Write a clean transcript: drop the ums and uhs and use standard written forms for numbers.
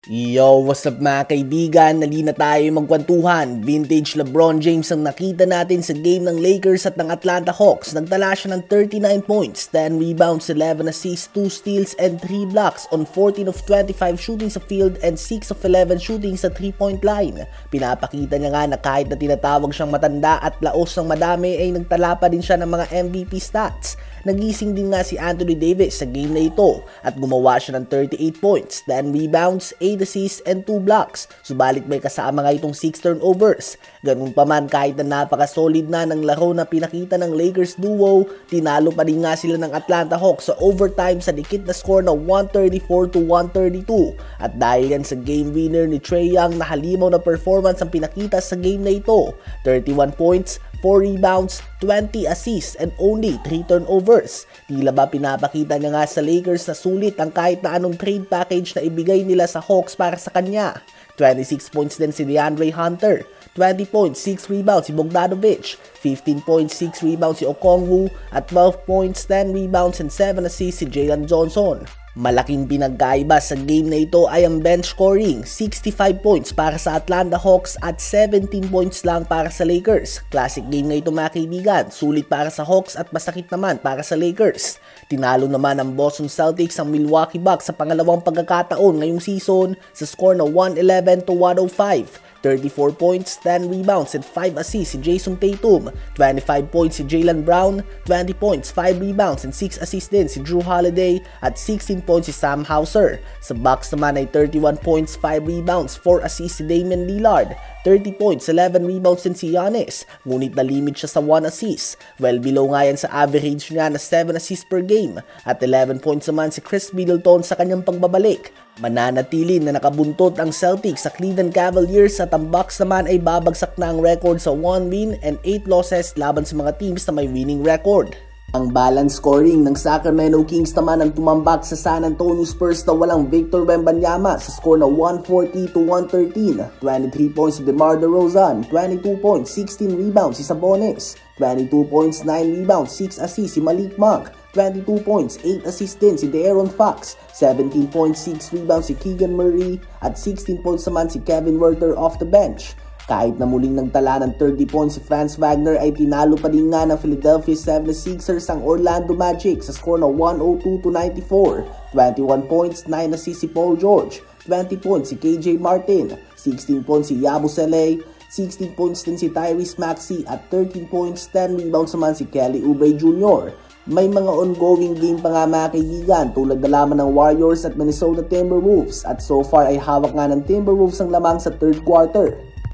Yo, what's up mga kaibigan? Nali na tayo magkwentuhan. Vintage LeBron James ang nakita natin sa game ng Lakers at ng Atlanta Hawks. Nagtala siya ng 39 points, 10 rebounds, 11 assists, 2 steals, and 3 blocks on 14 of 25 shooting sa field and 6 of 11 shooting sa 3-point line. Pinapakita niya nga na kahit na tinatawag siyang matanda at laos ng madami ay nagtala pa din siya ng mga MVP stats. Nagising din nga si Anthony Davis sa game na ito at gumawa siya ng 38 points, 10 rebounds, 8 assists, and 2 blocks. Subalit may kasama nga itong 6 turnovers. Ganun pa man, kahit na napaka-solid na ng laro na pinakita ng Lakers duo, tinalo pa rin nga sila ng Atlanta Hawks sa overtime sa dikit na score na 134-132. At dahil yan sa game winner ni Trae Young na halimaw na performance ang pinakita sa game na ito, 31 points, 4 rebounds, 20 assists, and only 3 turnovers. Tila ba pinapakita niya nga sa Lakers na sulit ang kahit na anong trade package na ibigay nila sa Hawks para sa kanya. 26 points din si DeAndre Hunter, 20 points, 6 rebounds si Bogdanovic, 15 points, 6 rebounds si Okongwu, at 12 points, 10 rebounds, and 7 assists si Jalen Johnson. Malaking pinagkaiba sa game na ito ay ang bench scoring, 65 points para sa Atlanta Hawks at 17 points lang para sa Lakers. Classic game na ito mga kaibigan, sulit para sa Hawks at masakit naman para sa Lakers. Tinalo naman ang Boston Celtics ang Milwaukee Bucks sa pangalawang pagkakataon ngayong season sa score na 111-105. 34 points, 10 rebounds, and 5 assists si Jason Tatum, 25 points si Jaylen Brown, 20 points, 5 rebounds, and 6 assists din si Jrue Holiday, at 16 points si Sam Hauser. Sa Bucks naman ay 31 points, 5 rebounds, 4 assists si Damian Lillard, 30 points, 11 rebounds din si Giannis, ngunit nalimit siya sa 1 assist. Well below nga yan sa average niya na 7 assists per game, at 11 points naman si Chris Middleton sa kanyang pagbabalik. Mananatili na nakabuntot ang Celtics sa Cleveland Cavaliers at ang Bucks naman ay babagsak na ang record sa 1 win and 8 losses laban sa mga teams na may winning record. Ang balance scoring ng Sacramento Kings naman ang tumambak sa San Antonio Spurs na walang Victor Wembanyama sa score na 140-113. 23 points si DeMar DeRozan, 22 points, 16 rebounds si Sabonis, 22 points, 9 rebounds, 6 assists si Malik Monk, 22 points, 8 assists din si De'Aaron Fox, 17 points, 6 rebounds si Keegan Murray, at 16 points naman si Kevin Huerter off the bench. Kahit na muling nagtala ng 30 points si Franz Wagner ay tinalo pa din nga ng Philadelphia 76ers ang Orlando Magic sa score na 102-94. 21 points, 9 assists si Paul George, 20 points si KJ Martin, 16 points si Yabusele, 16 points din si Tyrese Maxey, at 13 points, 10 rebounds naman si Kelly Oubre Jr. May mga ongoing game pa nga mga kaibigan tulad na lamang ng Warriors at Minnesota Timberwolves, at so far ay hawak nga ng Timberwolves ang lamang sa third quarter.